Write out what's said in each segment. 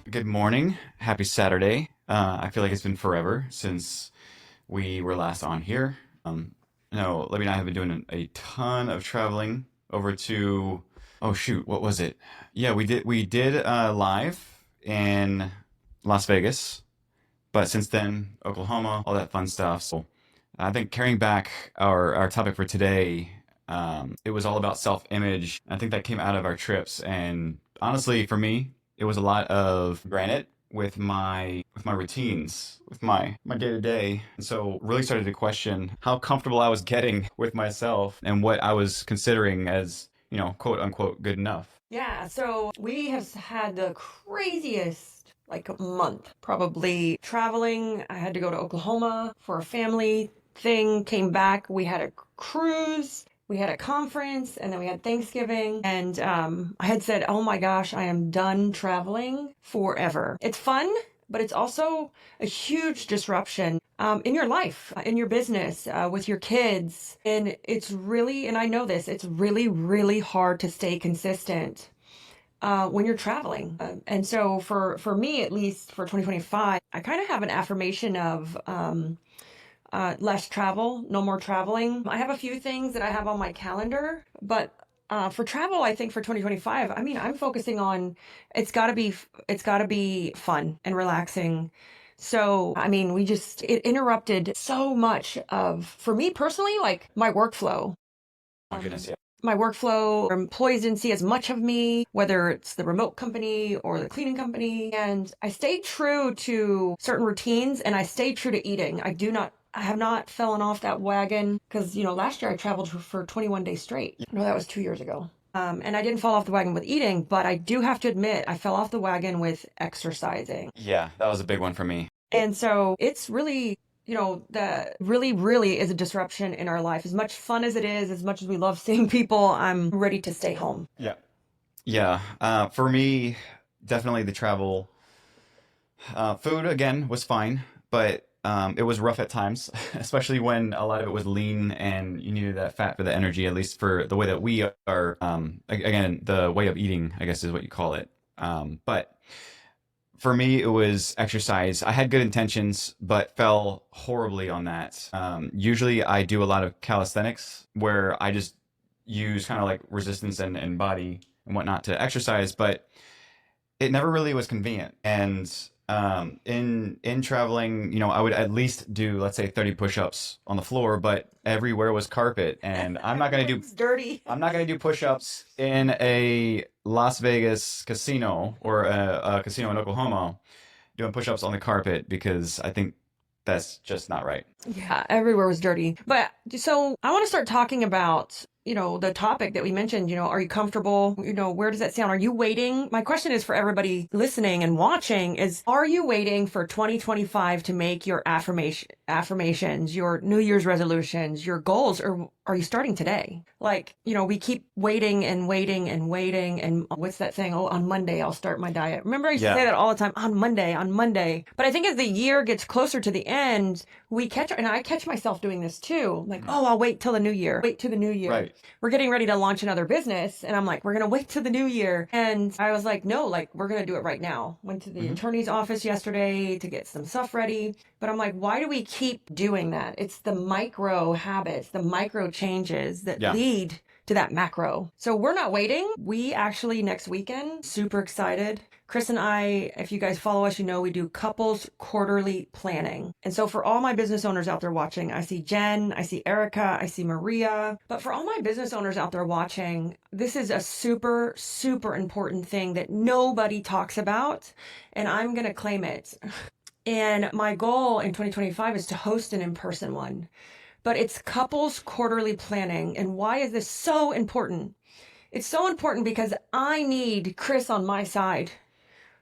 Good morning. Happy Saturday. I feel like it's been forever since we were last on here. No, Libby and I have been doing a ton of traveling over to, oh shoot, what was it? Yeah, we did live in Las Vegas, but since then, Oklahoma, all that fun stuff. So I think carrying back our topic for today, it was all about self-image. I think that came out of our trips, and honestly, for me, it was a lot of granite with my routines, with my day to day. And so really started to question how comfortable I was getting with myself and what I was considering as, quote unquote, good enough. Yeah, so we have had the craziest like month probably traveling. I had to go to Oklahoma for a family thing, came back. We had a cruise, we had a conference, and then we had Thanksgiving. And I had said, oh my gosh, I am done traveling forever. It's fun, but it's also a huge disruption in your life, in your business, with your kids. And it's really, and I know this, it's really, really hard to stay consistent when you're traveling. And so for me, at least for 2025, I kind of have an affirmation of less travel, no more traveling. I have a few things that I have on my calendar, but for travel, I think for 2025, I mean, I'm focusing on it's got to be fun and relaxing. So, I mean, it interrupted so much of, for me personally, like my workflow. Oh goodness, yeah. My workflow, employees didn't see as much of me, whether it's the remote company or the cleaning company. And I stayed true to certain routines and I stayed true to eating. I have not fallen off that wagon because, last year I traveled for 21 days straight. No, that was 2 years ago. And I didn't fall off the wagon with eating, but I do have to admit, I fell off the wagon with exercising. Yeah, that was a big one for me. And so it's really, that really, really is a disruption in our life. As much fun as it is, as much as we love seeing people, I'm ready to stay home. Yeah. Yeah. For me, definitely the travel. Food again was fine, but it was rough at times, especially when a lot of it was lean and you needed that fat for the energy, at least for the way that we are. Again, the way of eating, I guess, is what you call it. But for me, it was exercise. I had good intentions, but fell horribly on that. Usually, I do a lot of calisthenics where I just use kind of like resistance and body and whatnot to exercise, but it never really was convenient. And in traveling, I would at least do, let's say, 30 push-ups on the floor, but everywhere was carpet, and It's dirty. I'm not gonna do push-ups in a Las Vegas casino or a casino in Oklahoma doing push-ups on the carpet because I think that's just not right. Yeah, everywhere was dirty. But so I want to start talking about, the topic that we mentioned, are you comfortable? Where does that sound? Are you waiting? My question is for everybody listening and watching is, are you waiting for 2025 to make your affirmations, your New Year's resolutions, your goals, or are you starting today? Like, we keep waiting and waiting and waiting. And what's that saying? Oh, on Monday, I'll start my diet. Remember, I used to Yeah. say that all the time, on Monday. But I think as the year gets closer to the end, and I catch myself doing this too. Like, oh, I'll wait till the new year. Wait till the new year. Right. We're getting ready to launch another business. And I'm like, we're going to wait till the new year. And I was like, no, like, we're going to do it right now. Went to the attorney's office yesterday to get some stuff ready. But I'm like, why do we keep doing that? It's the micro habits, the micro changes that Yeah. lead to that macro. So we're not waiting. We actually next weekend, super excited. Chris and I, if you guys follow us, we do couples quarterly planning. And so for all my business owners out there watching, I see Jen, I see Erica, I see Maria. But for all my business owners out there watching, this is a super, super important thing that nobody talks about. And I'm going to claim it. And my goal in 2025 is to host an in-person one. But it's couples quarterly planning. And why is this so important? It's so important because I need Chris on my side,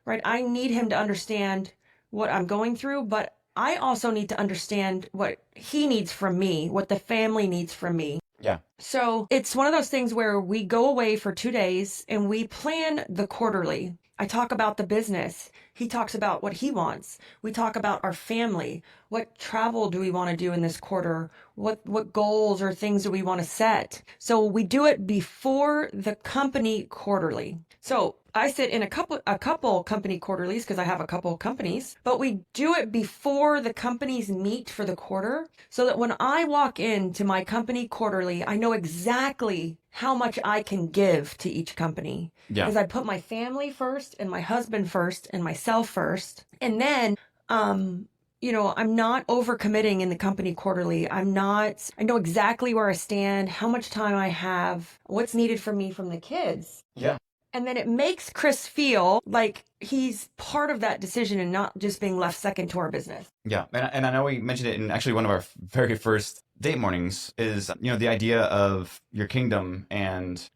right? I need him to understand what I'm going through, but I also need to understand what he needs from me, what the family needs from me. Yeah. So it's one of those things where we go away for 2 days and we plan the quarterly. I talk about the business. He talks about what he wants. We talk about our family. What travel do we want to do in this quarter? What goals or things do we want to set? So we do it before the company quarterly. So I sit in a couple company quarterlies because I have a couple companies, but we do it before the companies meet for the quarter so that when I walk into my company quarterly, I know exactly how much I can give to each company Yeah. because I put my family first and my husband first and myself first. And then, um, I'm not overcommitting in the company quarterly. I know exactly where I stand, how much time I have, what's needed from me from the kids. Yeah. And then it makes Chris feel like he's part of that decision and not just being left second to our business. Yeah. And I know we mentioned it in actually one of our very first date mornings is, the idea of your kingdom and,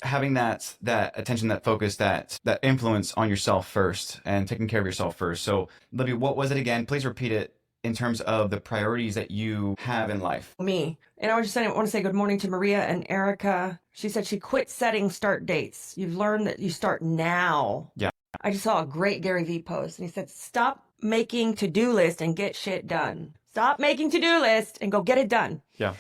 having that attention, that focus, that influence on yourself first and taking care of yourself first. So, Libby, what was it again? Please repeat it in terms of the priorities that you have in life. Me. And I was just saying, I want to say good morning to Maria and Erica. She said she quit setting start dates. You've learned that you start now. Yeah. I just saw a great Gary Vee post and he said, stop making to-do list and get shit done. Stop making to-do list and go get it done. Yeah.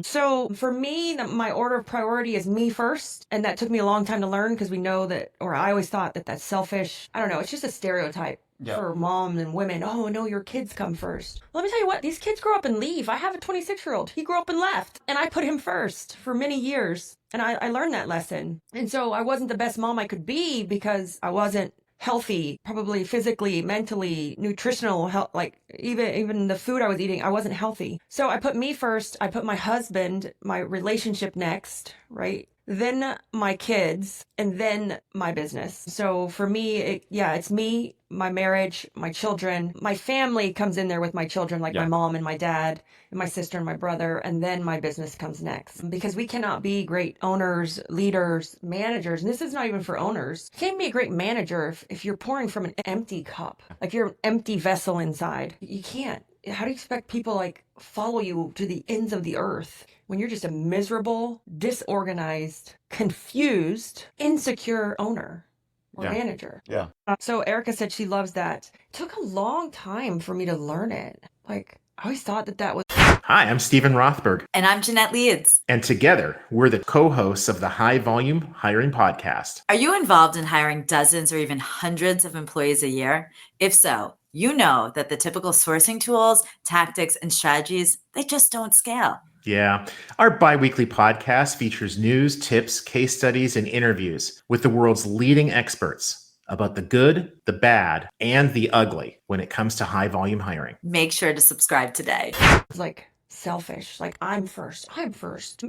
So for me, my order of priority is me first. And that took me a long time to learn because we know that, or I always thought that that's selfish. I don't know. It's just a stereotype for moms and women. Oh, no, your kids come first. Let me tell you what, these kids grow up and leave. I have a 26-year-old. He grew up and left. And I put him first for many years. And I learned that lesson. And so I wasn't the best mom I could be because I wasn't healthy, probably physically, mentally, nutritional health, like even the food I was eating, I wasn't healthy. So I put me first. I put my husband, my relationship next, right? Then my kids, and then my business. So for me, it's me, my marriage, my children, my family comes in there with my children, like my mom and my dad and my sister and my brother, and then my business comes next. Because we cannot be great owners, leaders, managers, and this is not even for owners. You can't be a great manager if you're pouring from an empty cup, like you're an empty vessel inside. You can't. How do you expect people like follow you to the ends of the earth when you're just a miserable, disorganized, confused, insecure owner or manager? Yeah. So Erica said she loves that. It took a long time for me to learn it. Like I always thought that was. Hi, I'm Stephen Rothberg. And I'm Jeanette Leeds. And together, we're the co-hosts of the High Volume Hiring Podcast. Are you involved in hiring dozens or even hundreds of employees a year? If so, you know that the typical sourcing tools, tactics, and strategies, they just don't scale. Yeah. Our bi-weekly podcast features news, tips, case studies, and interviews with the world's leading experts about the good, the bad, and the ugly when it comes to high volume hiring. Make sure to subscribe today. It's like selfish, like I'm first,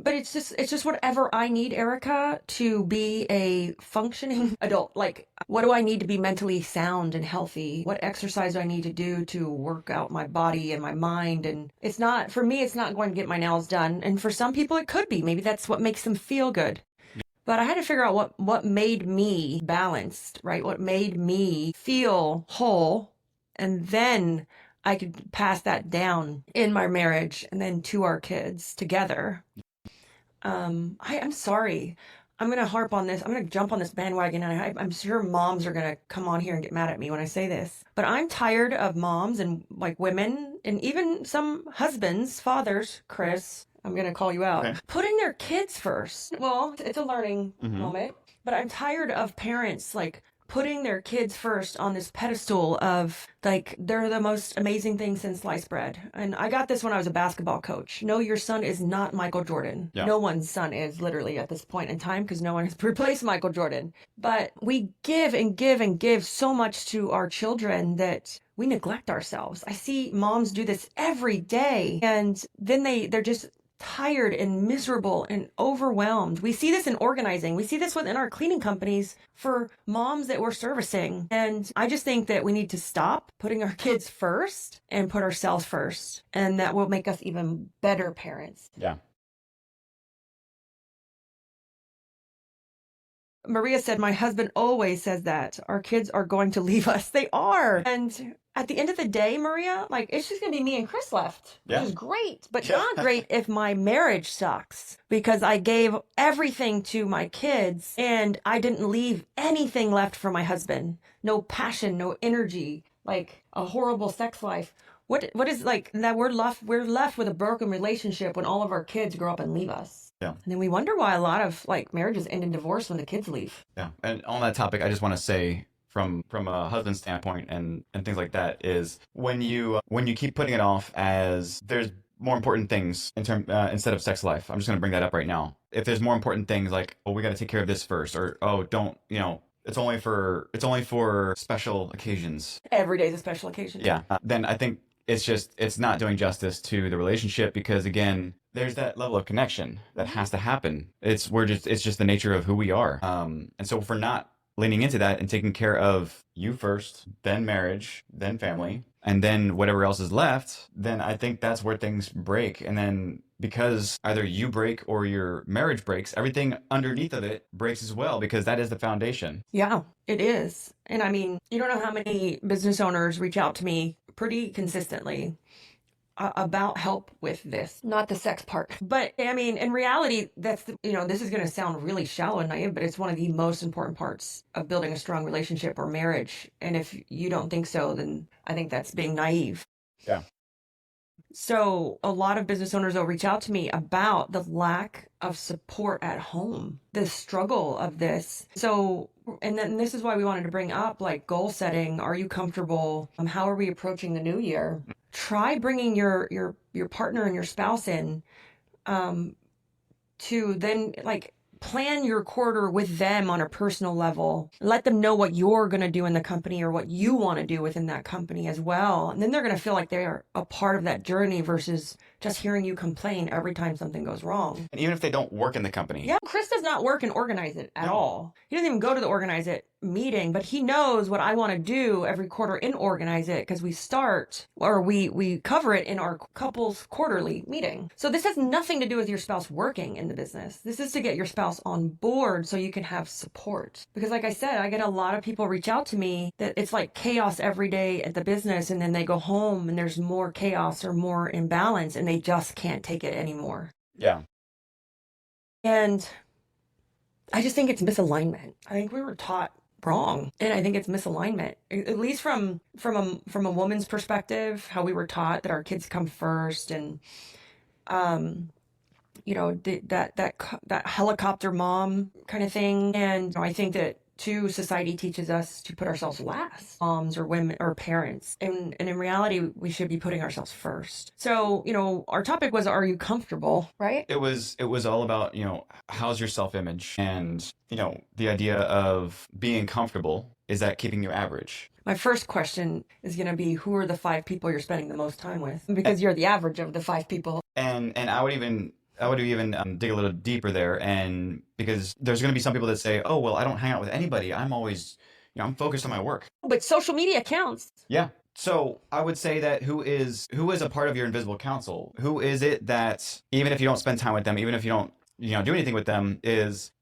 but it's just whatever I need, Erica, to be a functioning adult. Like what do I need to be mentally sound and healthy? What exercise do I need to do to work out my body and my mind? And it's not, for me, it's not going to get my nails done, and for some people it could be. Maybe that's what makes them feel good. But I had to figure out what made me balanced, right? What made me feel whole, and then I could pass that down in my marriage and then to our kids together. I'm sorry. I'm going to harp on this. I'm going to jump on this bandwagon. And I'm sure moms are going to come on here and get mad at me when I say this. But I'm tired of moms and like women and even some husbands, fathers, Chris, I'm going to call you out, putting their kids first. Well, it's a learning moment. But I'm tired of parents like putting their kids first on this pedestal of like they're the most amazing thing since sliced bread. And I got this when I was a basketball coach. No, your son is not Michael Jordan. Yeah. No one's son is literally at this point in time because no one has replaced Michael Jordan. But we give and give and give so much to our children that we neglect ourselves. I see moms do this every day, and then they're just tired and miserable and overwhelmed. We see this in organizing. We see this within our cleaning companies for moms that we're servicing. And I just think that we need to stop putting our kids first and put ourselves first. And that will make us even better parents. Yeah. Maria said, my husband always says that our kids are going to leave us. They are. And at the end of the day, Maria, like it's just going to be me and Chris left, which Yeah. is great, but Yeah. not great if my marriage sucks because I gave everything to my kids and I didn't leave anything left for my husband. No passion, no energy, like a horrible sex life. What is like that we're left with a broken relationship when all of our kids grow up and leave us. Yeah. And then we wonder why a lot of like marriages end in divorce when the kids leave. Yeah. And on that topic, I just want to say from a husband's standpoint and things like that is when you keep putting it off as there's more important things instead of sex life. I'm just going to bring that up right now. If there's more important things like, oh, we got to take care of this first, or oh, don't, it's only for special occasions. Every day's a special occasion. Yeah. Then I think it's not doing justice to the relationship because again, there's that level of connection that has to happen. It's just the nature of who we are. And so if we're not leaning into that and taking care of you first, then marriage, then family, and then whatever else is left, then I think that's where things break. And then because either you break or your marriage breaks, everything underneath of it breaks as well because that is the foundation. Yeah, it is. And I mean, you don't know how many business owners reach out to me pretty consistently about help with this, not the sex part. But I mean, in reality, this is going to sound really shallow and naive, but it's one of the most important parts of building a strong relationship or marriage. And if you don't think so, then I think that's being naive. Yeah. So a lot of business owners will reach out to me about the lack of support at home, the struggle of this. So, and then this is why we wanted to bring up like goal setting. Are you comfortable? How are we approaching the new year? Try bringing your partner and your spouse in to then like plan your quarter with them on a personal level. Let them know what you're going to do in the company or what you want to do within that company as well. And then they're going to feel like they are a part of that journey versus just hearing you complain every time something goes wrong. And even if they don't work in the company. Yeah, Chris does not work and organize it at all. He doesn't even go to the organize it meeting, but he knows what I want to do every quarter in organize it because we cover it in our couples quarterly meeting. So this has nothing to do with your spouse working in the business. This is to get your spouse on board so you can have support. Because like I said, I get a lot of people reach out to me that it's like chaos every day at the business and then they go home and there's more chaos or more imbalance and they just can't take it anymore. Yeah. And I just think it's misalignment. I think we were taught wrong. And I think it's misalignment, at least from a woman's perspective, how we were taught that our kids come first and, that helicopter mom kind of thing. And I think that too, society teaches us to put ourselves last, moms or women or parents. And in reality, we should be putting ourselves first. So, our topic was, are you comfortable? Right? It was all about, how's your self-image and, the idea of being comfortable. Is that keeping you average? My first question is going to be, who are the 5 people you're spending the most time with? Because you're the average of the 5 people. And I would even dig a little deeper there, and because there's going to be some people that say, oh, well, I don't hang out with anybody. I'm always, I'm focused on my work. But social media counts. Yeah. So I would say that who is a part of your invisible council? Who is it that, even if you don't spend time with them, even if you don't, do anything with them,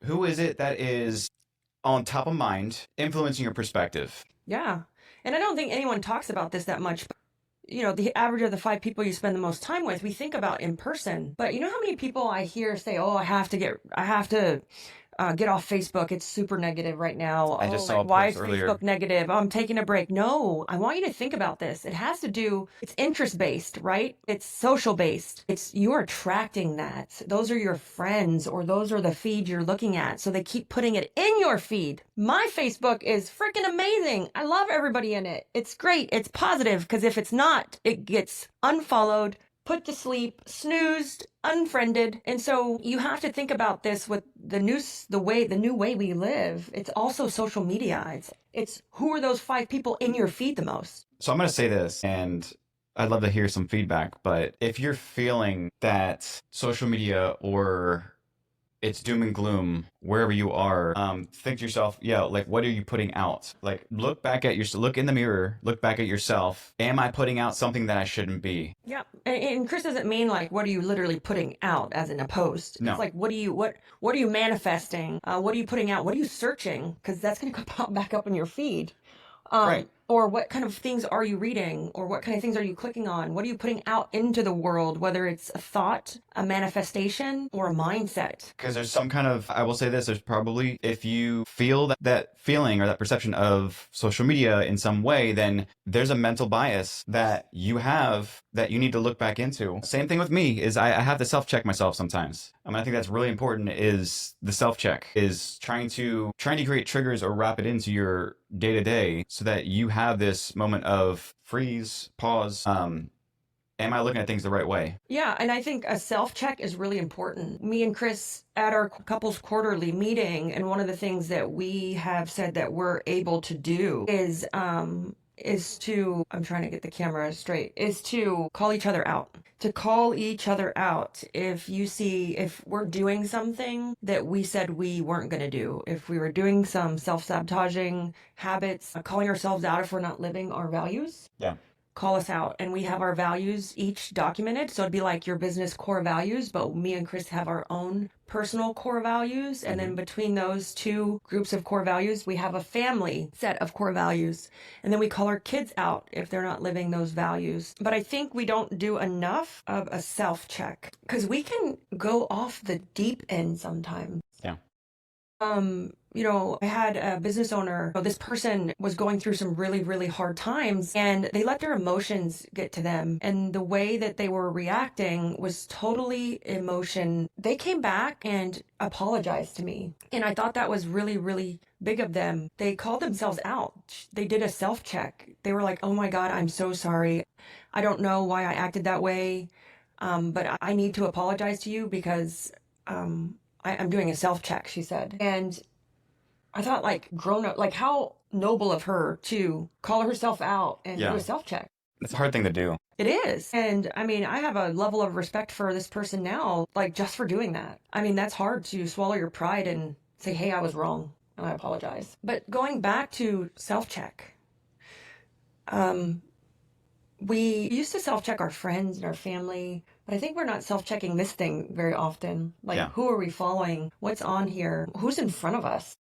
who is it that is on top of mind, influencing your perspective? Yeah. And I don't think anyone talks about this that much. The average of the 5 people you spend the most time with, we think about in person. But you know how many people I hear say, oh, I have to get off Facebook. It's super negative right now. I just saw a why is post earlier. Facebook negative? I'm taking a break. No, I want you to think about this. It has to do, it's interest based, right? It's social based. You're attracting that. Those are your friends or those are the feeds you're looking at. So they keep putting it in your feed. My Facebook is freaking amazing. I love everybody in it. It's great. It's positive because if it's not, it gets unfollowed, put to sleep, snoozed, unfriended. And so you have to think about this with the new way we live. It's also social media. It's who are those 5 people in your feed the most? So I'm going to say this, and I'd love to hear some feedback, but if you're feeling that social media or it's doom and gloom wherever you are. Think to yourself, yeah, like what are you putting out? Like look in the mirror, look back at yourself. Am I putting out something that I shouldn't be? Yeah. And Chris doesn't mean like what are you literally putting out as in a post. It's No. like what are you manifesting? What are you putting out? What are you searching? Because that's going to pop back up in your feed. Right. Or what kind of things are you reading? Or what kind of things are you clicking on? What are you putting out into the world, whether it's a thought, a manifestation, or a mindset? Because there's some kind of, I will say this, there's probably, if you feel that feeling or that perception of social media in some way, then there's a mental bias that you have that you need to look back into. Same thing with me is I have to self-check myself sometimes. I mean, I think that's really important is the self-check is trying to create triggers or wrap it into your day-to-day so that you have this moment of freeze, pause, am I looking at things the right way? Yeah, and I think a self-check is really important. Me and Chris at our couples quarterly meeting, and one of the things that we have said that we're able to do is to, I'm trying to get the camera straight, is to call each other out. To call each other out if we're doing something that we said we weren't going to do, if we were doing some self-sabotaging habits, calling ourselves out if we're not living our values. Yeah. Call us out, and we have our values each documented. So it'd be like your business core values, but me and Chris have our own personal core values. And then between those two groups of core values, we have a family set of core values. And then we call our kids out if they're not living those values. But I think we don't do enough of a self-check because we can go off the deep end sometimes. Yeah. I had a business owner, this person was going through some really, really hard times and they let their emotions get to them. And the way that they were reacting was totally emotion. They came back and apologized to me. And I thought that was really, really big of them. They called themselves out. They did a self-check. They were like, oh my God, I'm so sorry. I don't know why I acted that way. But I need to apologize to you because, I'm doing a self-check, she said. And I thought like grown up, like how noble of her to call herself out and do a self-check. It's a hard thing to do. It is. And I mean, I have a level of respect for this person now, like just for doing that. I mean, that's hard to swallow your pride and say, hey, I was wrong and I apologize. But going back to self-check, we used to self-check our friends and our family, but I think we're not self-checking this thing very often. Like, who are we following? What's on here? Who's in front of us?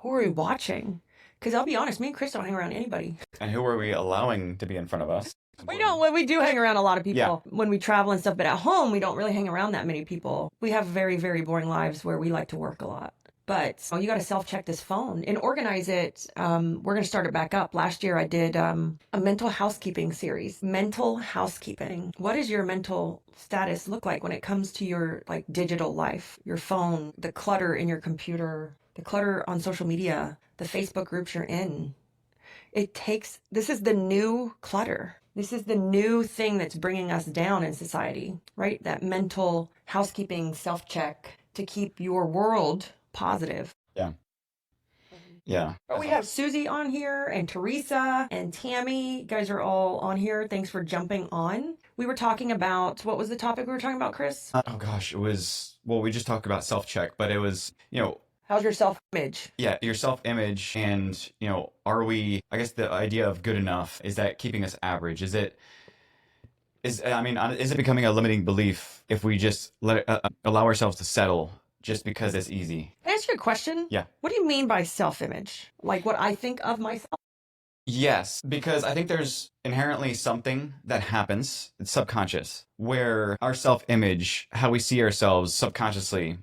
Who are we watching? Because I'll be honest, me and Chris don't hang around anybody. And who are we allowing to be in front of us? We don't. Well, we do hang around a lot of people when we travel and stuff, but at home, we don't really hang around that many people. We have very, very boring lives where we like to work a lot. But you got to self-check this phone and organize it. We're going to start it back up. Last year, I did a mental housekeeping series. Mental housekeeping. What does your mental status look like when it comes to your like digital life, your phone, the clutter in your computer, the clutter on social media, the Facebook groups you're in? This is the new clutter. This is the new thing that's bringing us down in society, right? That mental housekeeping self-check to keep your world positive. Yeah. Yeah. But we have Susie on here and Teresa and Tammy. You guys are all on here. Thanks for jumping on. We were talking about, what was the topic we were talking about, Chris? Oh gosh, we just talked about self-check, but it was, how's your self-image? Yeah, your self-image and, are we, I guess the idea of good enough, is that keeping us average? Is it becoming a limiting belief if we just allow ourselves to settle just because it's easy? Can I ask you a question? Yeah. What do you mean by self-image? Like what I think of myself? Yes, because I think there's inherently something that happens, it's subconscious, where our self-image, how we see ourselves subconsciously,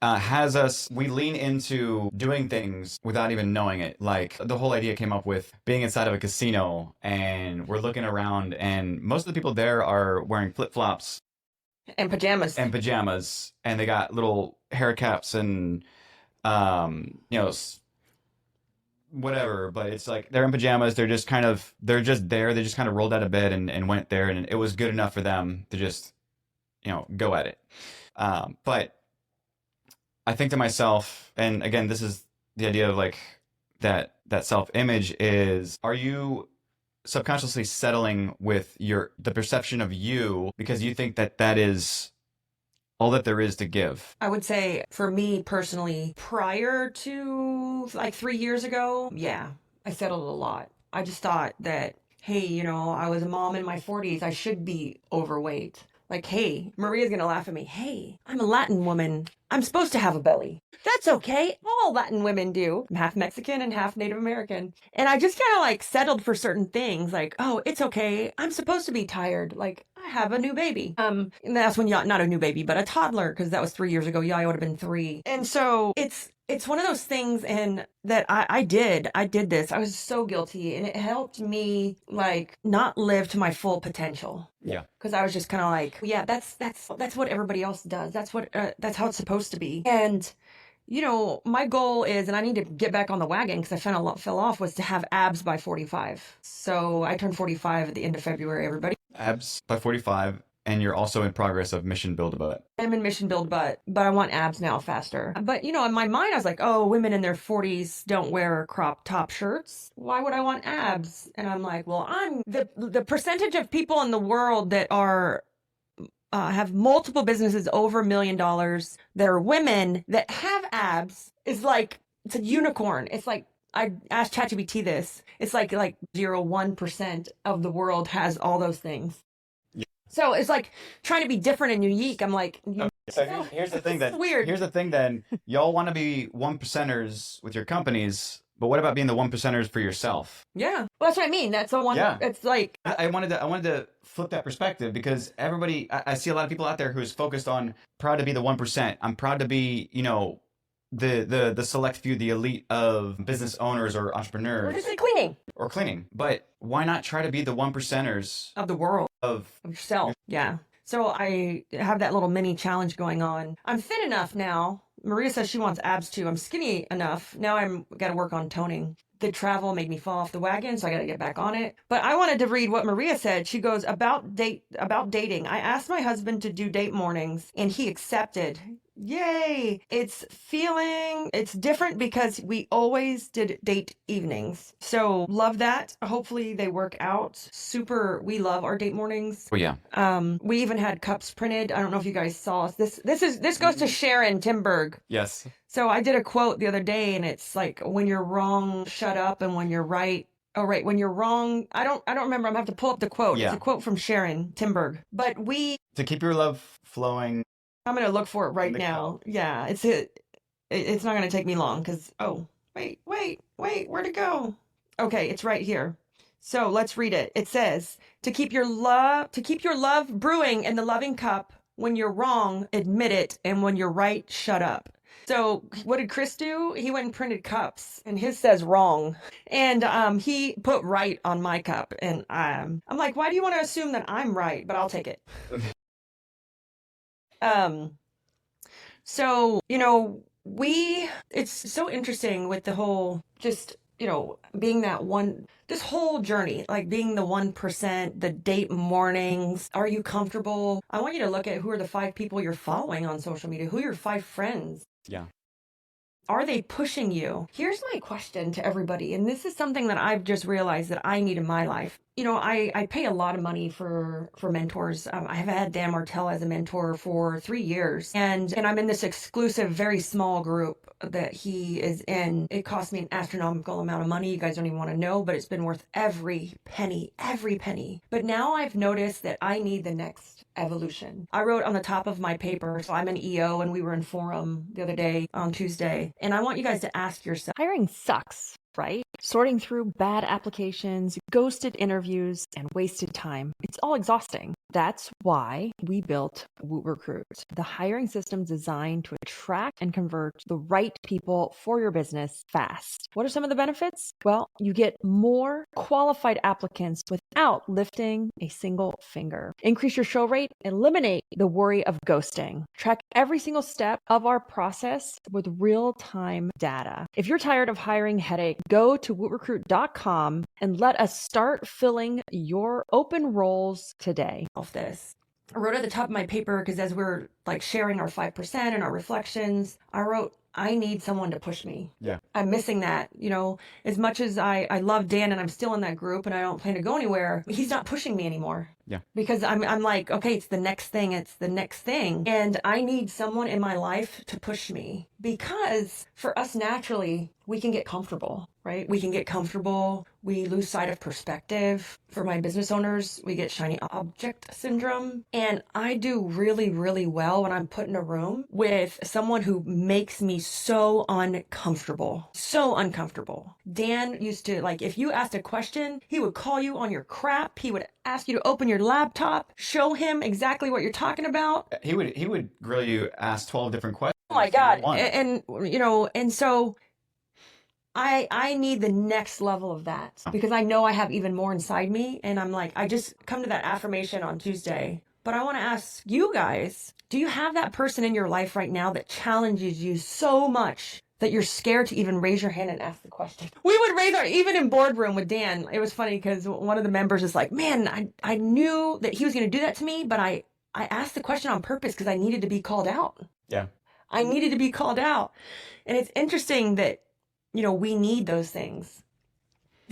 has us, we lean into doing things without even knowing it. Like the whole idea came up with being inside of a casino and we're looking around and most of the people there are wearing flip-flops. And pajamas. And they got little hair caps and, whatever, but it's like they're in pajamas. They're just there. They just kind of rolled out of bed and went there and it was good enough for them to just, go at it. But I think to myself, and again, this is the idea of like that self-image is, are you subconsciously settling with the perception of you because you think that is all that there is to give. I would say for me personally, prior to like 3 years ago, yeah, I settled a lot. I just thought that, hey, I was a mom in my 40s. I should be overweight. Like, hey, Maria's going to laugh at me. Hey, I'm a Latin woman. I'm supposed to have a belly. That's okay. All Latin women do. I'm half Mexican and half Native American. And I just kind of like settled for certain things. Like, oh, it's okay. I'm supposed to be tired. Like, I have a new baby. And that's when not a new baby, but a toddler, because that was 3 years ago. Yeah, I would have been 3. And so it's one of those things, and that I did this. I was so guilty, and it helped me like not live to my full potential. Yeah. Because I was just kind of like, yeah, that's what everybody else does. That's that's how it's supposed to be. And my goal is, and I need to get back on the wagon because I fell off, was to have abs by 45. So I turned 45 at the end of February, everybody. Abs by 45, and you're also in progress of Mission Build a Butt. I'm in Mission Build Butt, but I want abs now faster. But, in my mind, I was like, oh, women in their 40s don't wear crop top shirts. Why would I want abs? And I'm like, well, I'm the percentage of people in the world that are have multiple businesses over $1 million that are women that have abs is like, it's a unicorn. It's like, I asked ChatGPT this. It's like 0.01% of the world has all those things. Yeah. So it's like trying to be different and unique. I'm like, so here's the thing that weird. Here's the thing then. Y'all want to be 1%ers with your companies, but what about being the 1%ers for yourself? Yeah. Well, that's what I mean. That's the one. Yeah. It's like, I wanted to flip that perspective, because everybody, I see a lot of people out there who's focused on proud to be the 1%. I'm proud to be, the select few, the elite of business owners or entrepreneurs. or just like cleaning Or cleaning. But why not try to be the 1%ers of the world, of yourself. Yeah. So I have that little mini challenge going on. I'm fit enough now. Maria says she wants abs too. I'm skinny enough. Now I'm got to work on toning. The travel made me fall off the wagon, so I got to get back on it. But I wanted to read what Maria said. She goes, about dating. I asked my husband to do date mornings, and he accepted. Yay! It's different because we always did date evenings. So love that. Hopefully they work out. Super, we love our date mornings. Oh yeah. We even had cups printed. I don't know if you guys saw this. This goes to Sharon Timberg. Yes. So I did a quote the other day, and it's like, when you're wrong, shut up, and when you're right, oh right, when you're wrong, I don't remember. I'm gonna have to pull up the quote. Yeah. It's a quote from Sharon Timberg. But To keep your love flowing. I'm gonna look for it right the now. Yeah, it's not gonna take me long because wait, where'd it go? Okay, it's right here. So let's read it. It says, to keep your love brewing in the loving cup. When you're wrong, admit it, and when you're right, shut up. So what did Chris do? He went and printed cups, and his says wrong, and he put right on my cup, and I'm like, why do you want to assume that I'm right? But I'll take it. So, it's so interesting with the whole, just, being this whole journey, like being the 1%, the date mornings. Are you comfortable? I want you to look at who are the 5 people you're following on social media, who are your 5 friends. Yeah. Are they pushing you? Here's my question to everybody, and this is something that I've just realized that I need in my life. I pay a lot of money for mentors. I have had Dan Martell as a mentor for 3 years, and I'm in this exclusive, very small group that he is in. It cost me an astronomical amount of money. You guys don't even want to know, but it's been worth every penny. But now I've noticed that I need the next evolution. I wrote on the top of my paper, so I'm an EO, and we were in forum the other day on Tuesday, and I want you guys to ask yourself, hiring sucks, right? Sorting through bad applications, ghosted interviews, and wasted time. It's all exhausting. That's why we built Woot Recruit, the hiring system designed to attract and convert the right people for your business fast. What are some of the benefits? Well, you get more qualified applicants without lifting a single finger. Increase your show rate, eliminate the worry of ghosting. Track every single step of our process with real-time data. If you're tired of hiring headache, go to wootrecruit.com and let us start filling your open roles today. off this. I wrote at the top of my paper, because as we're like sharing our 5% and our reflections, I wrote, I need someone to push me. Yeah. I'm missing that. As much as I love Dan and I'm still in that group and I don't plan to go anywhere, he's not pushing me anymore. Yeah. Because I'm like, okay, it's the next thing, it's the next thing. And I need someone in my life to push me, because for us naturally, we can get comfortable, right? We can get comfortable. We lose sight of perspective. For my business owners, we get shiny object syndrome. And I do really, really well when I'm put in a room with someone who makes me so uncomfortable. So uncomfortable. Dan used to, like, if you asked a question, he would call you on your crap. He would ask you to open your laptop, show him exactly what you're talking about. He would grill you, ask 12 different questions. Oh my for your God. one. And you know, and so I need the next level of that, because I know I have even more inside me. And I'm like, I just come to that affirmation on Tuesday. But I want to ask you guys, do you have that person in your life right now that challenges you so much that you're scared to even raise your hand and ask the question? We would raise our, even in boardroom with Dan, it was funny because one of the members is like, man, I knew that he was going to do that to me, but I asked the question on purpose because I needed to be called out. Yeah. I needed to be called out. And it's interesting that, you know, we need those things.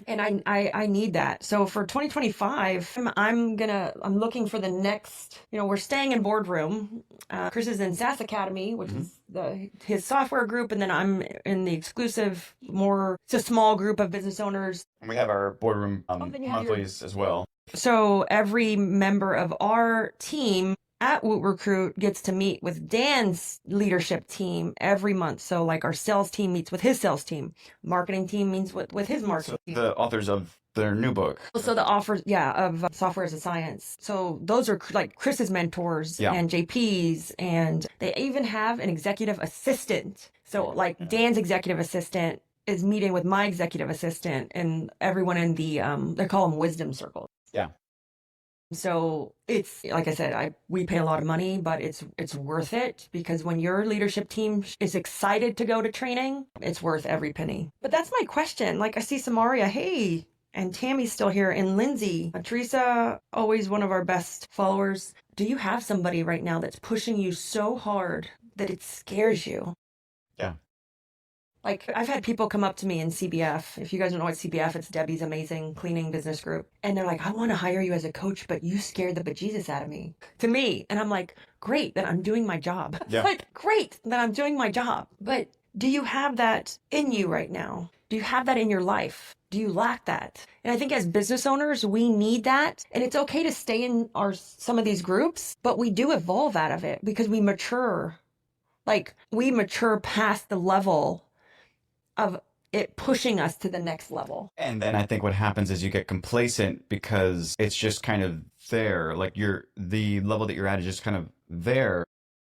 And I need that. So for 2025, I'm looking for the next, you know, we're staying in boardroom. Chris is in SaaS Academy, which is his software group. And then I'm in the exclusive, it's a small group of business owners. And we have our boardroom then you have your- monthlies as well. So every member of our team at Woot Recruit gets to meet with Dan's leadership team every month. So like our sales team meets with his sales team, marketing team meets with his marketing team. The authors of their new book. So the offers, of Software as a Science. So those are like Chris's mentors and JP's, and they even have an executive assistant. So like Dan's executive assistant is meeting with my executive assistant and everyone in the, they call them wisdom circles. Yeah. So it's, like I said, we pay a lot of money, but it's worth it, because when your leadership team is excited to go to training, it's worth every penny. But that's my question. Like, I see Samaria, hey, and Tammy's still here, and Lindsay. Teresa, always one of our best followers. Do you have somebody right now that's pushing you so hard that it scares you? Yeah. Like, I've had people come up to me in CBF. If you guys don't know what CBF, it's Debbie's amazing cleaning business group. And they're like, I want to hire you as a coach, but you scared the bejesus out of me. To me. And I'm like, great, then I'm doing my job. Yeah. Like, great, then I'm doing my job. But do you have that in you right now? Do you have that in your life? Do you lack that? And I think as business owners, we need that. And it's okay to stay in some of these groups, but we do evolve out of it because we mature. Like, we mature past the level of it pushing us to the next level. And then I think what happens is you get complacent because it's just kind of there. Like the level that you're at is just kind of there.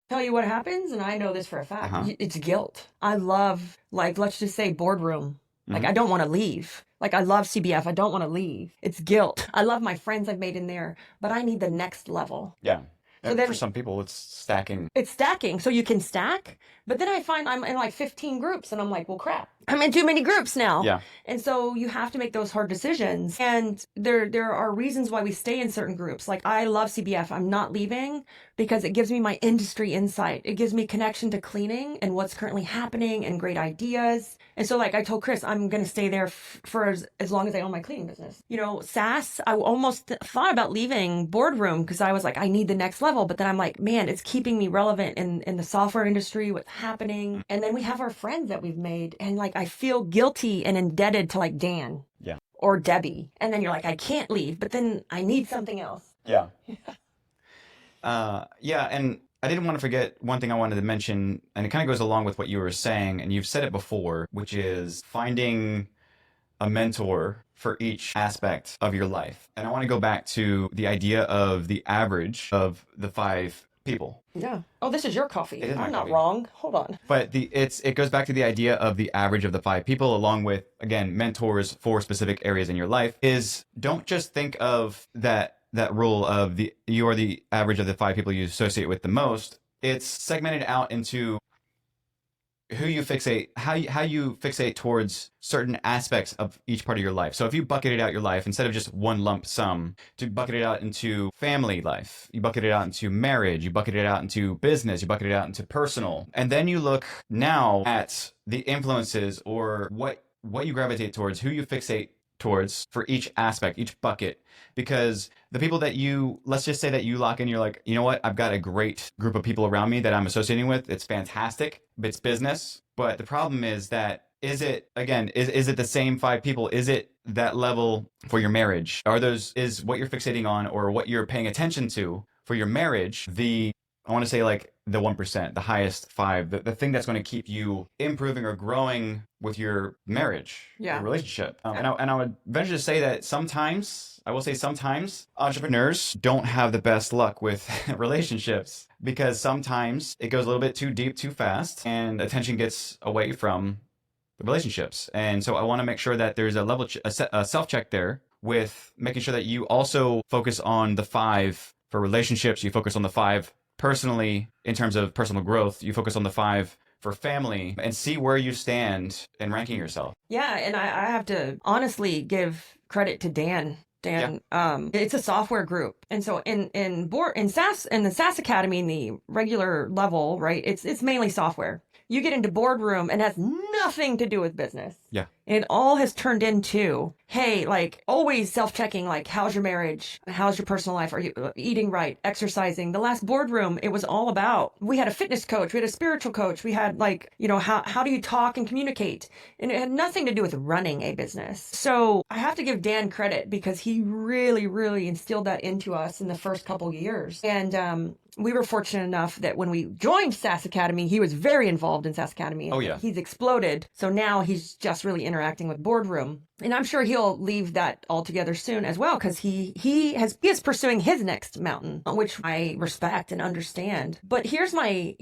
Tell you what happens, and I know this for a fact. It's guilt. I love, like, let's just say boardroom. Like, I don't want to leave. Like, I love CBF. I don't want to leave. It's guilt. I love my friends I've made in there, but I need the next level. Yeah. So And then- for some people, it's stacking. It's stacking, so you can stack. But then I find I'm in like 15 groups, and I'm like, well, crap. I'm in too many groups now. Yeah. And so you have to make those hard decisions. And there are reasons why we stay in certain groups. Like, I love CBF. I'm not leaving because it gives me my industry insight. It gives me connection to cleaning and what's currently happening and great ideas. And so, like, I told Chris, I'm going to stay there for as long as I own my cleaning business. You know, SaaS, I almost thought about leaving boardroom because I was like, I need the next level. But then I'm like, man, it's keeping me relevant in the software industry, what's happening. And then we have our friends that we've made. And like, I feel guilty and indebted to like Dan. Yeah. Or Debbie. And then you're like, I can't leave, but then I need something else. Yeah. Yeah. And I didn't want to forget one thing I wanted to mention, and it kind of goes along with what you were saying, and you've said it before, which is finding a mentor for each aspect of your life. And I want to go back to the idea of the average of the 5 people. Yeah. Oh, this is your coffee. It is my I'm not coffee. wrong. Hold on. But it goes back to the idea of the average of the 5 people, along with, again, mentors for specific areas in your life. Is don't just think of that rule of you are the average of the 5 people you associate with the most. It's segmented out into who you fixate, how you fixate towards certain aspects of each part of your life. So if you bucketed out your life, instead of just one lump sum, to bucket it out into family life, you bucket it out into marriage, you bucket it out into business, you bucket it out into personal. And then you look now at the influences or what you gravitate towards, who you fixate towards for each aspect, each bucket, because the people that let's just say that you lock in, you're like, you know what, I've got a great group of people around me that I'm associating with. It's fantastic. It's business. But the problem is that, is it the same 5 people? Is it that level for your marriage? Is what you're fixating on or what you're paying attention to for your marriage, I want to say like the 1%, the highest 5, the thing that's going to keep you improving or growing with your marriage, Yeah. your relationship. And I would venture to say that sometimes entrepreneurs don't have the best luck with relationships because sometimes it goes a little bit too deep, too fast, and attention gets away from the relationships. And so I want to make sure that there's a self-check there with making sure that you also focus on the 5 for relationships. You focus on the 5 personally in terms of personal growth. You focus on the 5 for family and see where you stand in ranking yourself. Yeah, and I have to honestly give credit to Dan. It's a software group, and so in the SaaS Academy, in the regular level, right? It's mainly software. You get into boardroom and it has nothing to do with business. Yeah. And it all has turned into, hey, like always self-checking, like how's your marriage? How's your personal life? Are you eating right? Exercising? The last boardroom, it was all about, we had a fitness coach, we had a spiritual coach, we had like, how do you talk and communicate? And it had nothing to do with running a business. So I have to give Dan credit because he really, really instilled that into us in the first couple years. And we were fortunate enough that when we joined SaaS Academy, he was very involved in SaaS Academy. Oh, yeah. He's exploded. So now he's just really interacting with boardroom. And I'm sure he'll leave that altogether soon as well, because he is pursuing his next mountain, which I respect and understand. But here's what I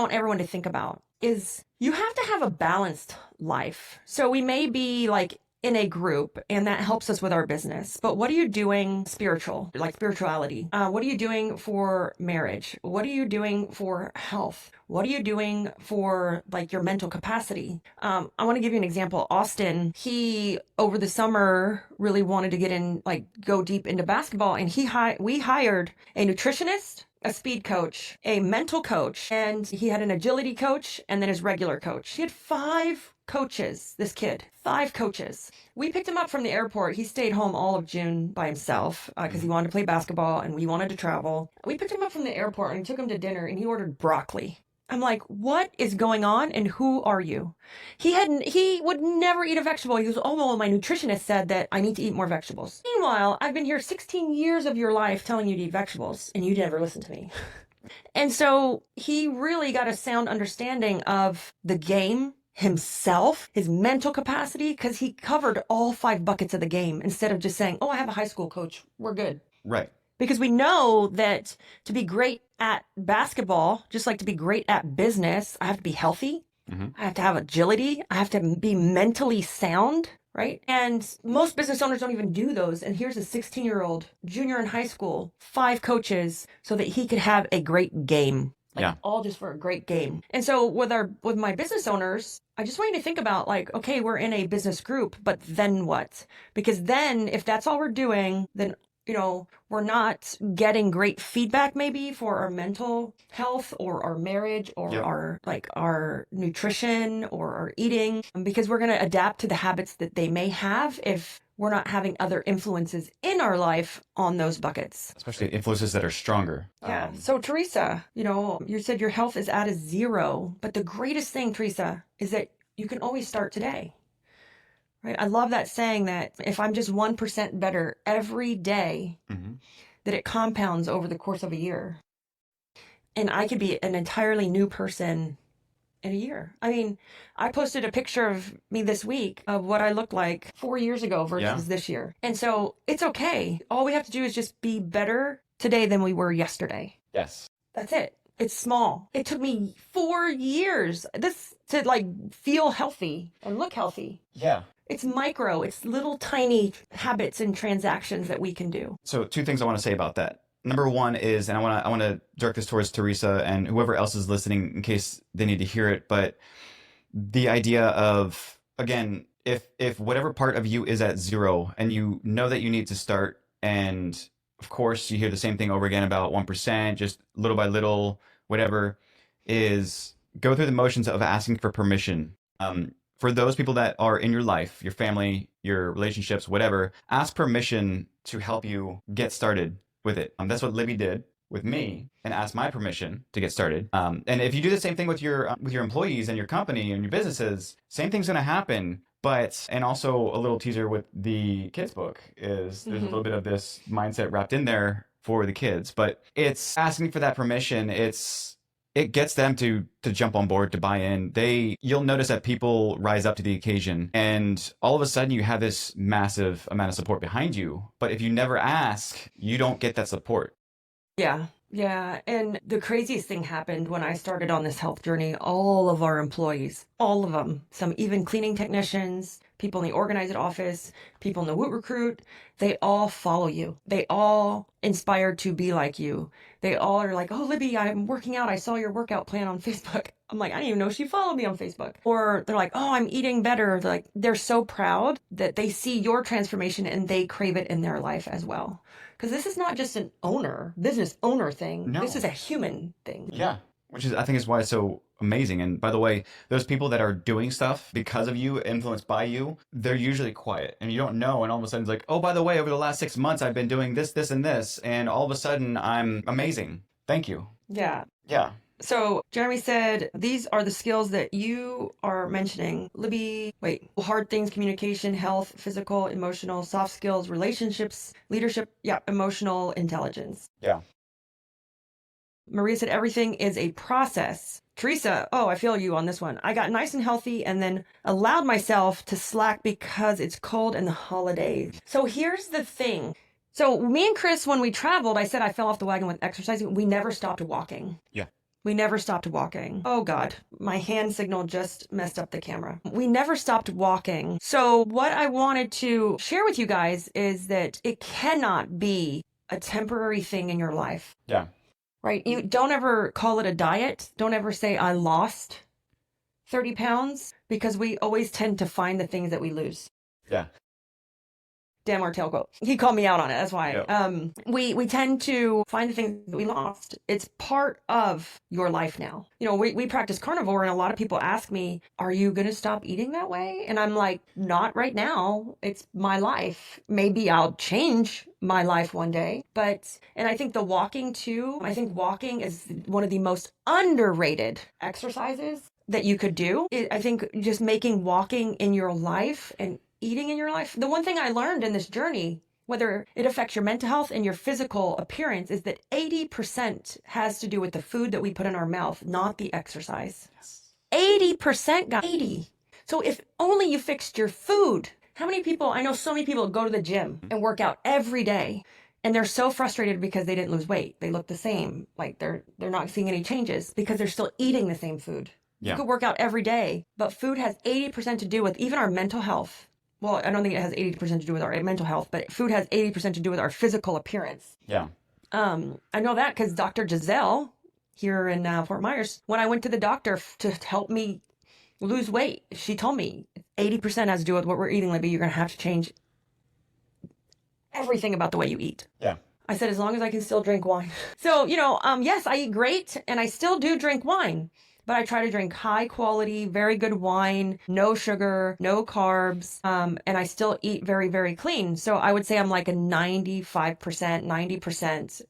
want everyone to think about is you have to have a balanced life. So we may be like in a group and that helps us with our business. But what are you doing spirituality? What are you doing for marriage? What are you doing for health? What are you doing for like your mental capacity? I want to give you an example. Austin, he over the summer really wanted to go deep into basketball, and we hired a nutritionist, a speed coach, a mental coach, and he had an agility coach and then his regular coach. He had 5 coaches, this kid, 5 coaches. We picked him up from the airport. He stayed home all of June by himself because he wanted to play basketball and we wanted to travel. We picked him up from the airport and took him to dinner, and he ordered broccoli. I'm like, what is going on and who are you? He would never eat a vegetable. He goes, oh, well, my nutritionist said that I need to eat more vegetables. Meanwhile, I've been here 16 years of your life telling you to eat vegetables and you never listen to me. And so he really got a sound understanding of the game himself, his mental capacity, because he covered all 5 buckets of the game instead of just saying, oh, I have a high school coach, we're good. Right. Because we know that to be great at basketball, just like to be great at business, I have to be healthy. Mm-hmm. I have to have agility. I have to be mentally sound, right? And most business owners don't even do those. And here's a 16-year-old junior in high school, 5 coaches so that he could have a great game. All just for a great game. And so with my business owners, I just want you to think about like, okay, we're in a business group, but then what? Because then if that's all we're doing, then we're not getting great feedback maybe for our mental health or our marriage or our nutrition or our eating, because we're going to adapt to the habits that they may have if we're not having other influences in our life on those buckets. Especially influences that are stronger. Yeah. So Teresa, you said your health is at a 0, but the greatest thing, Teresa, is that you can always start today. Right? I love that saying that if I'm just 1% better every day, that it compounds over the course of a year. And I could be an entirely new person in a year. I mean, I posted a picture of me this week of what I looked like 4 years ago versus this year. And so it's okay. All we have to do is just be better today than we were yesterday. Yes. That's it. It's small. It took me 4 years to feel healthy and look healthy. Yeah. It's micro. It's little tiny habits and transactions that we can do. So 2 things I want to say about that. Number 1 is, and I want to direct this towards Teresa and whoever else is listening in case they need to hear it, but the idea of, again, if whatever part of you is at 0 and you know that you need to start, and of course you hear the same thing over again about 1%, just little by little, whatever, is go through the motions of asking for permission For those people that are in your life, your family, your relationships, whatever, ask permission to help you get started with it. That's what Libby did with me, and asked my permission to get started. And if you do the same thing with your employees and your company and your businesses, same thing's going to happen. But, and also a little teaser with the kids book is there's a little bit of this mindset wrapped in there for the kids, but it's asking for that permission. It gets them to jump on board, to buy in. You'll notice that people rise up to the occasion, and all of a sudden you have this massive amount of support behind you. But if you never ask, you don't get that support. Yeah. Yeah. And the craziest thing happened when I started on this health journey. All of our employees, all of them, some even cleaning technicians, people in the organized office, people in the Woot Recruit, they all follow you. They all inspire to be like you. They all are like, oh, Libby, I'm working out. I saw your workout plan on Facebook. I'm like, I didn't even know she followed me on Facebook. Or they're like, oh, I'm eating better. They're so proud that they see your transformation and they crave it in their life as well. Because this is not just an business owner thing. No. This is a human thing. Yeah. Which is, I think, is why it's so amazing. And by the way, those people that are doing stuff because of you, influenced by you, they're usually quiet and you don't know. And all of a sudden it's like, oh, by the way, over the last 6 months, I've been doing this, this, and this. And all of a sudden I'm amazing. Thank you. Yeah. Yeah. So Jeremy said, these are the skills that you are mentioning. Libby, hard things, communication, health, physical, emotional, soft skills, relationships, leadership, emotional intelligence. Yeah. Maria said, everything is a process. Teresa, oh, I feel you on this one. I got nice and healthy and then allowed myself to slack because it's cold and the holidays. So here's the thing. So me and Chris, when we traveled, I said I fell off the wagon with exercising. We never stopped walking. Yeah. We never stopped walking. Oh God, my hand signal just messed up the camera. We never stopped walking. So what I wanted to share with you guys is that it cannot be a temporary thing in your life. Yeah. Right? You don't ever call it a diet. Don't ever say I lost 30 pounds because we always tend to find the things that we lose. Yeah. Dan Martell quote. He called me out on it. That's why. Yep. We tend to find the things that we lost. It's part of your life now. You know, we practice carnivore, and a lot of people ask me, are you going to stop eating that way? And I'm like, not right now. It's my life. Maybe I'll change my life one day. And I think the walking too, I think walking is one of the most underrated exercises that you could do. I think just making walking in your life and eating in your life. The one thing I learned in this journey, whether it affects your mental health and your physical appearance, is that 80% has to do with the food that we put in our mouth, not the exercise. Yes. 80%, guys. 80. So if only you fixed your food. How many people, I know so many people go to the gym and work out every day, and they're so frustrated because they didn't lose weight. They look the same. Like they're not seeing any changes because they're still eating the same food. Yeah. You could work out every day, but food has 80% to do with even our mental health. Well, I don't think it has 80% to do with our mental health, but food has 80% to do with our physical appearance. Yeah. I know that because Dr. Giselle here in Fort Myers, when I went to the doctor to help me lose weight, she told me 80% has to do with what we're eating, Libby. You're going to have to change everything about the way you eat. Yeah. I said, as long as I can still drink wine. So, yes, I eat great and I still do drink wine. But I try to drink high quality, very good wine, no sugar, no carbs, and I still eat very, very clean. So I would say I'm like a 95%, 90%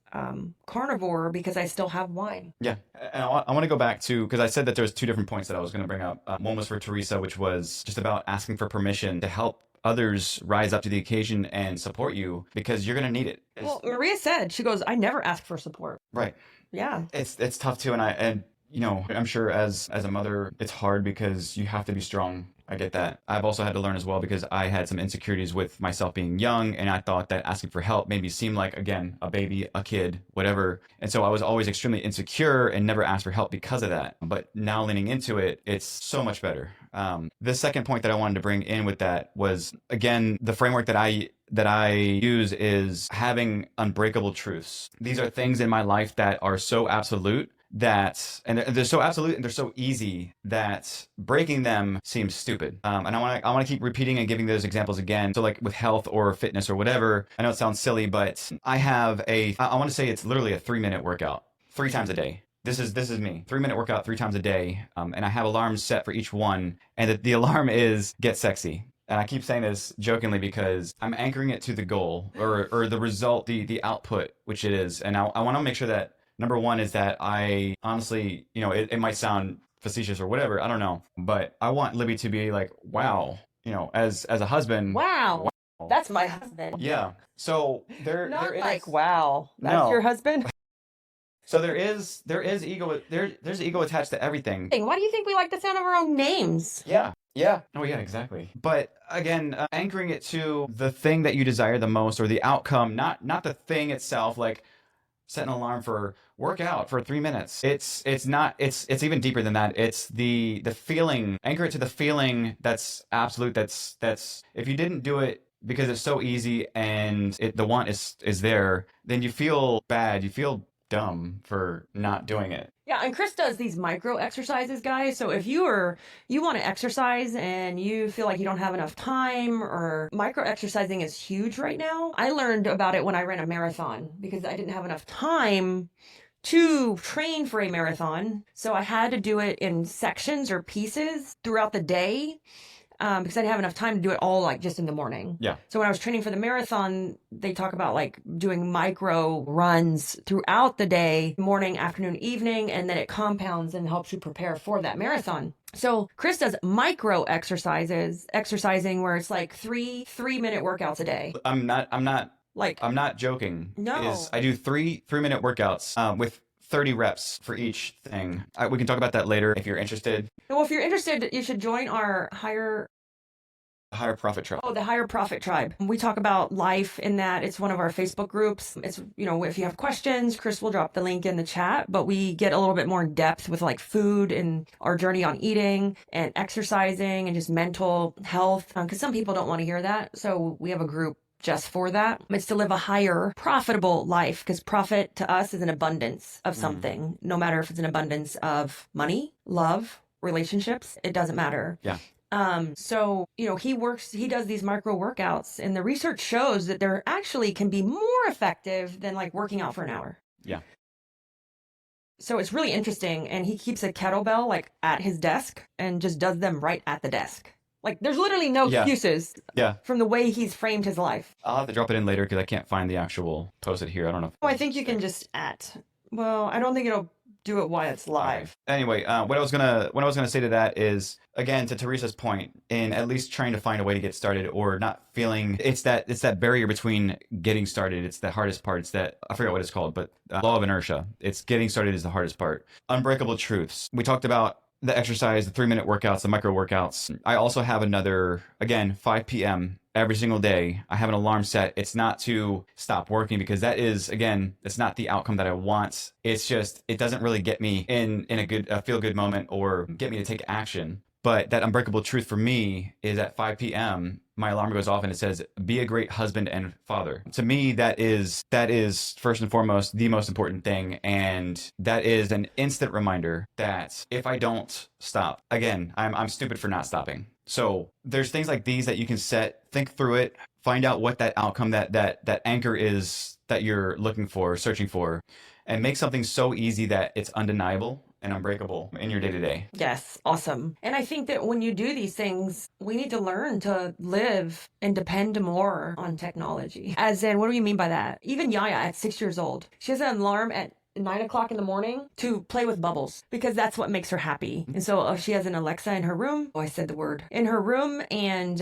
carnivore because I still have wine. Yeah. And I want to go back to, because I said that there was two different points that I was going to bring up. One was for Teresa, which was just about asking for permission to help others rise up to the occasion and support you because you're going to need it. Well, Maria said, she goes, I never ask for support. Right. Yeah. It's tough too. And I'm sure as a mother, it's hard because you have to be strong. I get that. I've also had to learn as well because I had some insecurities with myself being young, and I thought that asking for help made me seem like, again, a baby, a kid, whatever. And so I was always extremely insecure and never asked for help because of that. But now leaning into it, it's so much better. The second point that I wanted to bring in with that was, again, the framework that I use is having unbreakable truths. These are things in my life that are so absolute and they're so absolute and they're so easy that breaking them seems stupid. And I want to keep repeating and giving those examples again. So like with health or fitness or whatever, I know it sounds silly, but I want to say it's literally a 3-minute workout 3 times a day. this is me. 3-minute workout 3 times a day, and I have alarms set for each one, and the alarm is get sexy. And I keep saying this jokingly because I'm anchoring it to the goal or the result, the output, which it is. And I want to make sure that number one is that I honestly, it might sound facetious or whatever, I don't know, but I want Libby to be like, wow, as a husband, Wow. That's my husband. yeah. So there Not is like, wow, that's No. your husband? So there's ego there's ego attached to everything. Why do you think we like the sound of our own names? Yeah. Yeah. Oh yeah, exactly. But again, anchoring it to the thing that you desire the most or the outcome, not the thing itself, like set an alarm for workout for 3 minutes. It's not it's even deeper than that. It's the feeling. Anchor it to the feeling that's absolute. That's if you didn't do it because it's so easy and the want is there, then you feel bad. You feel dumb for not doing it. Yeah, and Chris does these micro exercises, guys. So if you want to exercise and you feel like you don't have enough time, or micro exercising is huge right now. I learned about it when I ran a marathon because I didn't have enough time to train for a marathon. So I had to do it in sections or pieces throughout the day. Because I didn't have enough time to do it all like just in the morning. Yeah. So when I was training for the marathon, they talk about like doing micro runs throughout the day, morning, afternoon, evening, and then it compounds and helps you prepare for that marathon. So Chris does micro exercising where it's like three-minute workouts a day. I'm not Like, I'm not joking. No. I do three-minute workouts with 30 reps for each thing. We can talk about that later if you're interested. well, if you're interested, you should join our higher Higher profit tribe. Oh, the Higher Profit Tribe. We talk about life in that. It's one of our Facebook groups. It's, if you have questions, Chris will drop the link in the chat, but we get a little bit more in depth with like food and our journey on eating and exercising and just mental health. Because some people don't want to hear that. So we have a group just for that. It's to live a higher profitable life, because profit to us is an abundance of something, no matter if it's an abundance of money, love, relationships, it doesn't matter. Yeah. So, he does these micro workouts, and the research shows that they're actually can be more effective than like working out for an hour. Yeah. So it's really interesting. And he keeps a kettlebell like at his desk and just does them right at the desk. Like there's literally no Yeah. excuses Yeah. from the way he's framed his life. I'll have to drop it in later because I can't find the actual post it here. I don't know. Oh, I think you can just I don't think it'll do it while it's live. Anyway, what I was gonna say to that is, again, to Teresa's point, in at least trying to find a way to get started or not feeling it's that barrier between getting started. It's the hardest part. It's that, I forget what it's called, but law of inertia. It's getting started is the hardest part. Unbreakable truths. We talked about the exercise, the 3-minute workouts, the micro workouts. I also have another, again, 5 p.m. every single day. I have an alarm set. It's not to stop working, because that is, again, it's not the outcome that I want. It's just, it doesn't really get me in a feel good moment or get me to take action. But that unbreakable truth for me is at 5 p.m., my alarm goes off and it says, be a great husband and father. To me, that is first and foremost the most important thing. And that is an instant reminder that if I don't stop, again, I'm stupid for not stopping. So there's things like these that you can set, think through it, find out what that outcome, that anchor is that you're looking for, searching for, and make something so easy that it's undeniable and unbreakable in your day-to-day. Yes, awesome. And I think that when you do these things, we need to learn to live and depend more on technology. As in, what do you mean by that? Even Yaya at 6 years old, she has an alarm at 9 o'clock in the morning to play with bubbles, because that's what makes her happy. And so she has an Alexa in her room. Oh, I said the word. In her room, and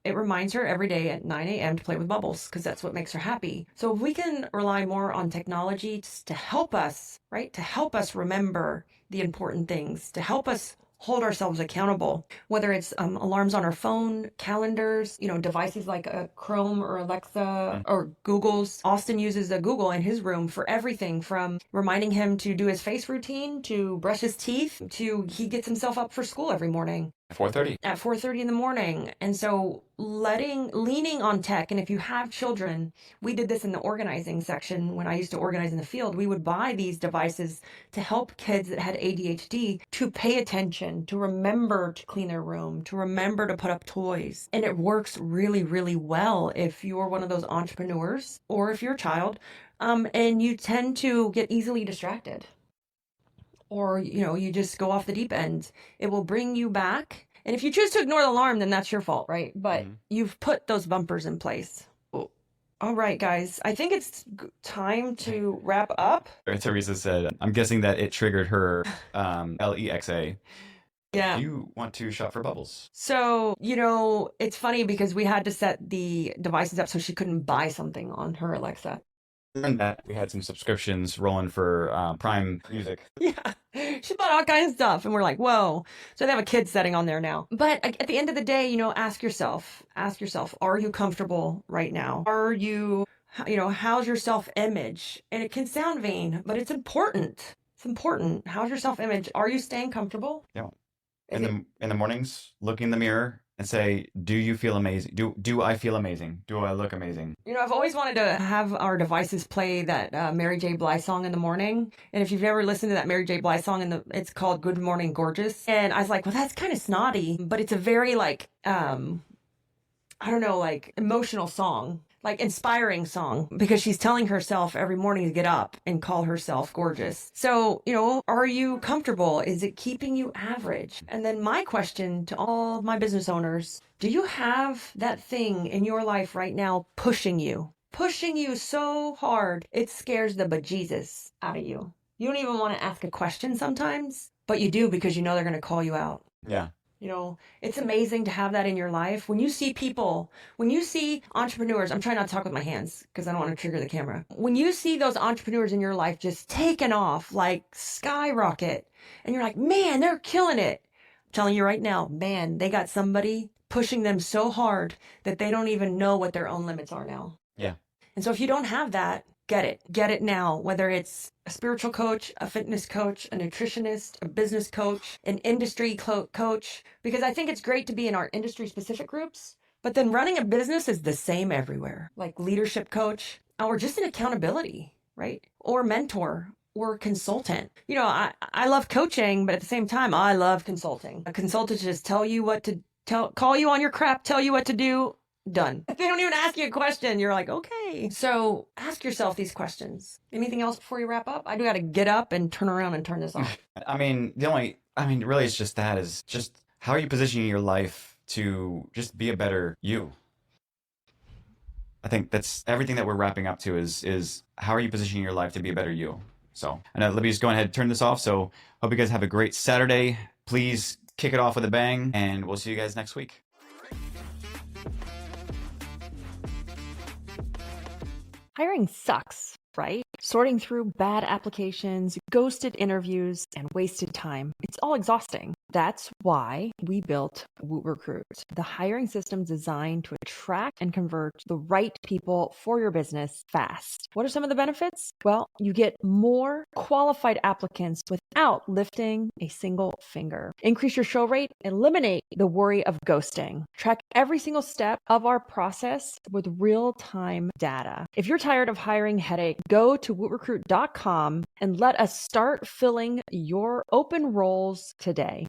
it reminds her every day at 9 a.m. to play with bubbles, because that's what makes her happy. So if we can rely more on technology to help us, right? To help us remember the important things, to help us hold ourselves accountable, whether it's alarms on our phone, calendars, devices like a Chrome or Alexa or Google's. Austin uses a Google in his room for everything from reminding him to do his face routine, to brush his teeth, to he gets himself up for school every morning. 4:30. At 4:30 in the morning. And so leaning on tech. And if you have children, we did this in the organizing section when I used to organize in the field. We would buy these devices to help kids that had ADHD to pay attention, to remember to clean their room, to remember to put up toys. And it works really, really well if you're one of those entrepreneurs or if you're a child, and you tend to get easily distracted. or, you just go off the deep end. It will bring you back. And if you choose to ignore the alarm, then that's your fault, right? But you've put those bumpers in place. All right, guys. I think it's time to wrap up. Teresa said, I'm guessing that it triggered her LEXA. Yeah. Do you want to shop for bubbles? So, it's funny because we had to set the devices up so she couldn't buy something on her Alexa. And that we had some subscriptions rolling for Prime Music. Yeah. She bought all kinds of stuff and we're like, whoa. So they have a kid setting on there now. But at the end of the day, ask yourself, are you comfortable right now? Are you, how's your self-image? And it can sound vain, but it's important. It's important. How's your self-image? Are you staying comfortable? Yeah. In the mornings, look in the mirror and say, do you feel amazing? Do I feel amazing? Do I look amazing? I've always wanted to have our devices play that Mary J. Blige song in the morning. And if you've never listened to that Mary J. Blige song, it's called Good Morning Gorgeous. And I was like, well, that's kind of snotty, but it's a very emotional song, like inspiring song, because she's telling herself every morning to get up and call herself gorgeous. So, are you comfortable? Is it keeping you average? And then my question to all my business owners, do you have that thing in your life right now pushing you so hard it scares the bejesus out of you? You don't even want to ask a question sometimes, but you do because they're going to call you out. Yeah. It's amazing to have that in your life. When you see entrepreneurs, I'm trying not to talk with my hands because I don't want to trigger the camera. When you see those entrepreneurs in your life just taking off like skyrocket, and you're like, man, they're killing it. I'm telling you right now, man, they got somebody pushing them so hard that they don't even know what their own limits are now. Yeah. And so if you don't have that, get it now, whether it's a spiritual coach, a fitness coach, a nutritionist, a business coach, an industry coach, because I think it's great to be in our industry specific groups, but then running a business is the same everywhere, like leadership coach or just an accountability, right? Or mentor or consultant. I love coaching, but at the same time, I love consulting. A consultant just call you on your crap, tell you what to do. Done. They don't even ask you a question. You're like, okay. So ask yourself these questions. Anything else before you wrap up? I do got to get up and turn around and turn this off. Really, it's just that is just how are you positioning your life to just be a better you? I think that's everything that we're wrapping up to is how are you positioning your life to be a better you? So, and let me just go ahead and turn this off. So hope you guys have a great Saturday. Please kick it off with a bang, and we'll see you guys next week. Hiring sucks, right? Sorting through bad applications, ghosted interviews, and wasted time. It's all exhausting. That's why we built Woot Recruit, the hiring system designed to attract and convert the right people for your business fast. What are some of the benefits? Well, you get more qualified applicants without lifting a single finger. Increase your show rate, eliminate the worry of ghosting. Track every single step of our process with real-time data. If you're tired of hiring headache, go to wootrecruit.com and let us start filling your open roles today.